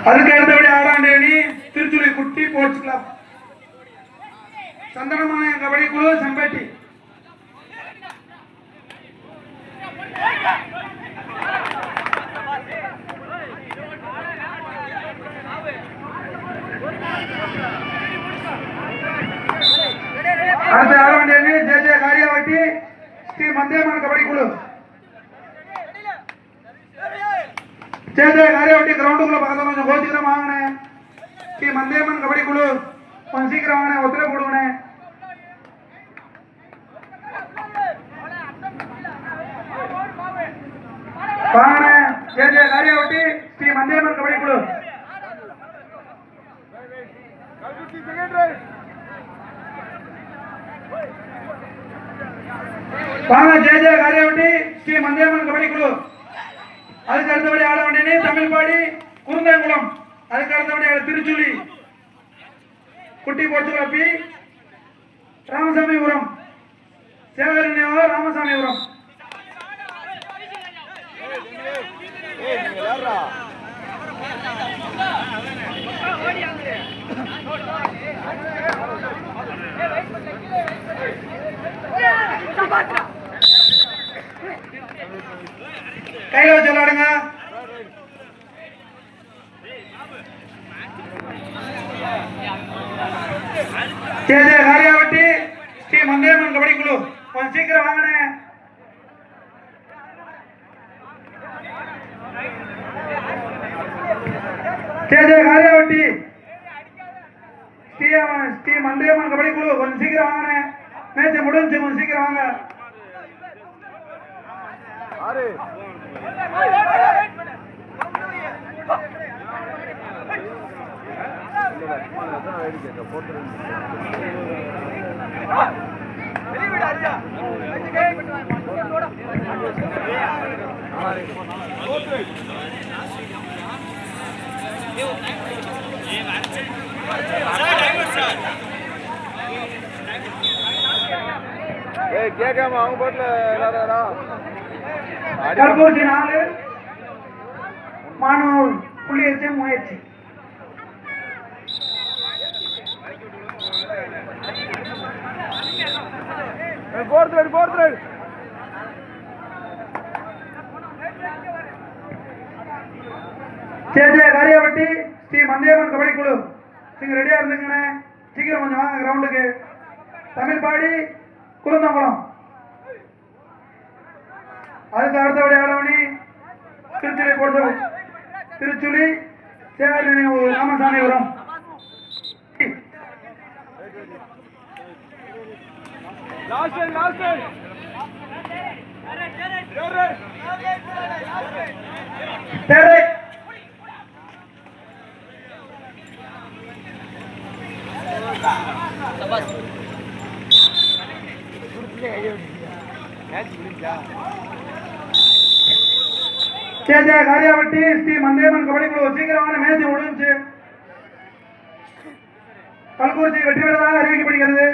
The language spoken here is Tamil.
அதுக்கு அடுத்தபடி 6ஆம் தேதி திருச்சுழி குட்டி ஸ்போர்ட்ஸ் கிளப் சந்தனமான கபடி குழு செம்பேட்டி. அடுத்த 6ஆம் தேதி ஜே காரியாவட்டி ஸ்ரீ மந்தேமன் கபடி குழு. ஜே காரியாவட்டி கிரவுண்டுக்குள்ள பக்கத்துல கொஞ்சம் கோச்சிக்கிறோம் வாங்கினே. ஸ்ரீ மந்தேமன் கபடி குழு கொஞ்சம் சீக்கிரம் வாங்கினேன், ஒத்துழைப்பு கொடுங்கண்ணே. வாங்கினே ஜே காரியாவட்டி ஸ்ரீ மந்தேமன் கபடி குழு. வாங்க ஜே காரியாவட்டி ஸ்ரீ மந்தேமன் கபடி குழு. அதுக்கு அடுத்தபடி ஆட வேண்டிய தமிழ்பாடி குருந்தங்குளம். அதுக்கு அடுத்தபடி திருச்சுழி குட்டி போர்ச்சுகலப்பி ராமசாமிபுரம் சேகரனியோ ராமசாமிபுரம். கையில வச்சு விளையாடுங்க. ஜே காரியாவட்டி ஸ்ரீ மந்தேமன் கபடி குழு கொஞ்சம் சீக்கிரம் வாங்கினே. ஜே காரியாவட்டி ஸ்ரீ மந்தேமன் கபடி குழு கொஞ்சம் சீக்கிரம் வாங்கினே. மேட்ச் முடிஞ்சு கொஞ்சம் சீக்கிரம் வாங்க. கேட்காம அவங்க போட்டுல கல்பூர்ஜி 4 மாணவர் புள்ளியச்சு முயற்சி. ஜே காரியாவட்டி ஸ்ரீ மந்தேமன் கபடி குழு நீங்க ரெடியா இருந்துங்கண்ணே. சீக்கிரம் கொஞ்சம் வாங்க கிரவுண்டுக்கு. தமிழ்பாடி குருந்தங்குளம். அதுக்கு அடுத்தபடி ஆடவணி திருச்சுழி போடுறது திருச்சுழி சேகரணி ராமசாமிபுரம். ஜே காரியாவட்டி ஸ்ரீ மந்தேமன் கபடி குழு சீக்கிரமான மேட்ச் முடிஞ்சு. கல்குறிச்சி வெற்றி பெற்றதாக அறிவிக்கப்படுகிறது.